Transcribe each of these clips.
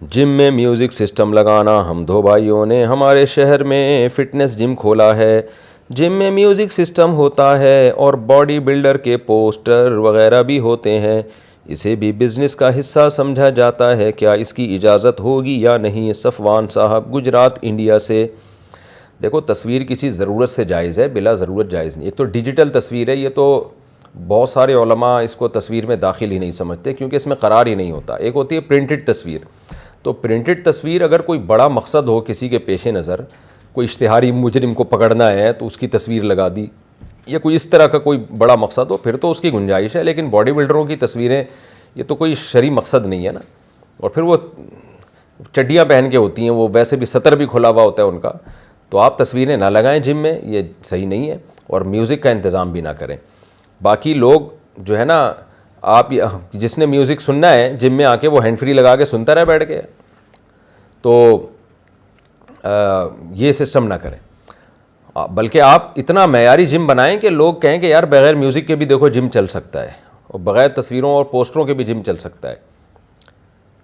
جم میں music system لگانا. ہم دو بھائیوں نے ہمارے شہر میں فٹنس جم کھولا ہے. جم میں میوزک سسٹم ہوتا ہے اور باڈی بلڈر کے پوسٹر وغیرہ بھی ہوتے ہیں. اسے بھی بزنس کا حصہ سمجھا جاتا ہے. کیا اس کی اجازت ہوگی یا نہیں؟ صفوان صاحب گجرات انڈیا سے. دیکھو تصویر کسی ضرورت سے جائز ہے, بلا ضرورت جائز نہیں. ایک تو ڈیجیٹل تصویر ہے, یہ تو بہت سارے علماء اس کو تصویر میں داخل ہی نہیں سمجھتے کیونکہ اس میں قرار ہی نہیں ہوتا. ایک ہوتی ہے پرنٹڈ تصویر. تو پرنٹڈ تصویر اگر کوئی بڑا مقصد ہو کسی کے پیش نظر, کوئی اشتہاری مجرم کو پکڑنا ہے تو اس کی تصویر لگا دی, یا کوئی اس طرح کا کوئی بڑا مقصد ہو, پھر تو اس کی گنجائش ہے. لیکن باڈی بلڈروں کی تصویریں یہ تو کوئی شرعی مقصد نہیں ہے نا. اور پھر وہ چڈیاں پہن کے ہوتی ہیں, وہ ویسے بھی سطر بھی کھلا ہوا ہوتا ہے ان کا. تو آپ تصویریں نہ لگائیں جم میں, یہ صحیح نہیں ہے. اور میوزک کا انتظام بھی نہ کریں. باقی لوگ جو ہے نا, آپ جس نے میوزک سننا ہے جم میں آ کے وہ ہینڈ فری لگا کے سنتا رہے بیٹھ کے, تو یہ سسٹم نہ کریں. بلکہ آپ اتنا معیاری جم بنائیں کہ لوگ کہیں کہ یار بغیر میوزک کے بھی دیکھو جم چل سکتا ہے, اور بغیر تصویروں اور پوسٹروں کے بھی جم چل سکتا ہے.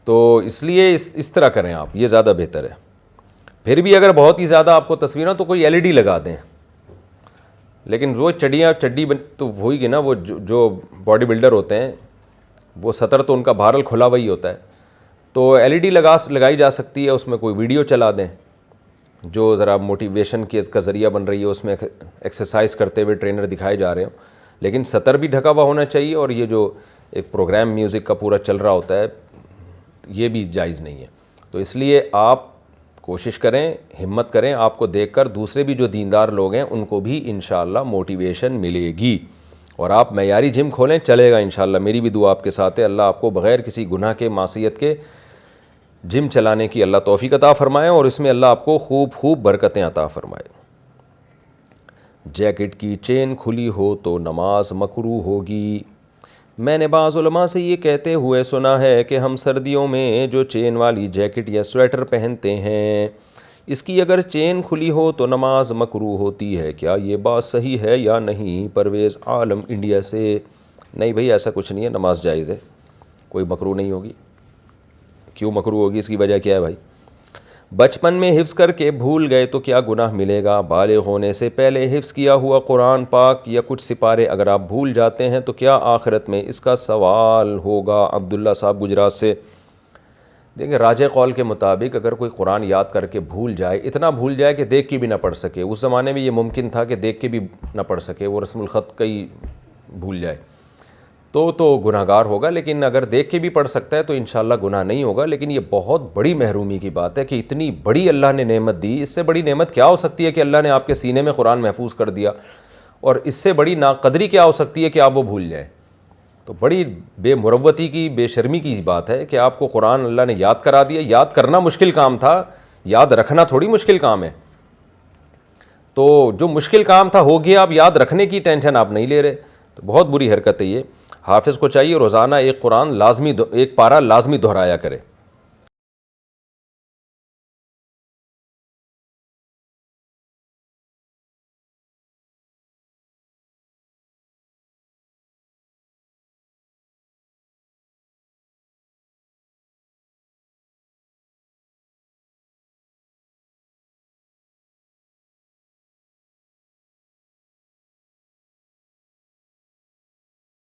تو اس لیے اس طرح کریں آپ, یہ زیادہ بہتر ہے. پھر بھی اگر بہت ہی زیادہ آپ کو تصویریں تو کوئی LED لگا دیں. لیکن وہ چڈی تو ہوئی گی نا, وہ جو باڈی بلڈر ہوتے ہیں وہ سطر تو ان کا بہرحال کھلا ہوا ہی ہوتا ہے. تو LED لگائی جا سکتی ہے, اس میں کوئی ویڈیو چلا دیں جو ذرا موٹیویشن کی اس کا ذریعہ بن رہی ہے, اس میں ایکسرسائز کرتے ہوئے ٹرینر دکھائے جا رہے ہوں. لیکن سطر بھی ڈھکا ہوا ہونا چاہیے, اور یہ جو ایک پروگرام میوزک کا پورا چل رہا ہوتا ہے یہ بھی جائز نہیں ہے. تو اس لیے آپ کوشش کریں, ہمت کریں, آپ کو دیکھ کر دوسرے بھی جو دیندار لوگ ہیں ان کو بھی انشاءاللہ موٹیویشن ملے گی. اور آپ معیاری جم کھولیں, چلے گا انشاءاللہ. میری بھی دعا آپ کے ساتھ ہے, اللہ آپ کو بغیر کسی گناہ کے معصیت کے جم چلانے کی اللہ توفیق عطا فرمائے, اور اس میں اللہ آپ کو خوب برکتیں عطا فرمائے. جیکٹ کی چین کھلی ہو تو نماز مکروہ ہوگی. میں نے بعض علماء سے یہ کہتے ہوئے سنا ہے کہ ہم سردیوں میں جو چین والی جیکٹ یا سویٹر پہنتے ہیں, اس کی اگر چین کھلی ہو تو نماز مکروہ ہوتی ہے. کیا یہ بات صحیح ہے یا نہیں؟ پرویز عالم انڈیا سے. نہیں بھائی, ایسا کچھ نہیں ہے, نماز جائز ہے, کوئی مکروہ نہیں ہوگی. کیوں مکروہ ہوگی, اس کی وجہ کیا ہے بھائی؟ بچپن میں حفظ کر کے بھول گئے تو کیا گناہ ملے گا؟ بالغ ہونے سے پہلے حفظ کیا ہوا قرآن پاک یا کچھ سپارے اگر آپ بھول جاتے ہیں تو کیا آخرت میں اس کا سوال ہوگا؟ عبداللہ صاحب گجرات سے. دیکھیں, راجح قول کے مطابق اگر کوئی قرآن یاد کر کے بھول جائے, اتنا بھول جائے کہ دیکھ کے بھی نہ پڑھ سکے, اس زمانے میں یہ ممکن تھا کہ دیکھ کے بھی نہ پڑھ سکے, وہ رسم الخط کا ہی بھول جائے, تو گناہ گار ہوگا. لیکن اگر دیکھ کے بھی پڑھ سکتا ہے تو انشاءاللہ گناہ نہیں ہوگا. لیکن یہ بہت بڑی محرومی کی بات ہے کہ اتنی بڑی اللہ نے نعمت دی. اس سے بڑی نعمت کیا ہو سکتی ہے کہ اللہ نے آپ کے سینے میں قرآن محفوظ کر دیا, اور اس سے بڑی ناقدری کیا ہو سکتی ہے کہ آپ وہ بھول جائیں؟ تو بڑی بے مروتی کی, بے شرمی کی بات ہے کہ آپ کو قرآن اللہ نے یاد کرا دیا. یاد کرنا مشکل کام تھا, یاد رکھنا تھوڑی مشکل کام ہے. تو جو مشکل کام تھا ہو گیا, اب یاد رکھنے کی ٹینشن آپ نہیں لے رہے, تو بہت بری حرکت ہے یہ. حافظ کو چاہیے روزانہ ایک قرآن لازمی, ایک پارہ لازمی دہرایا کرے.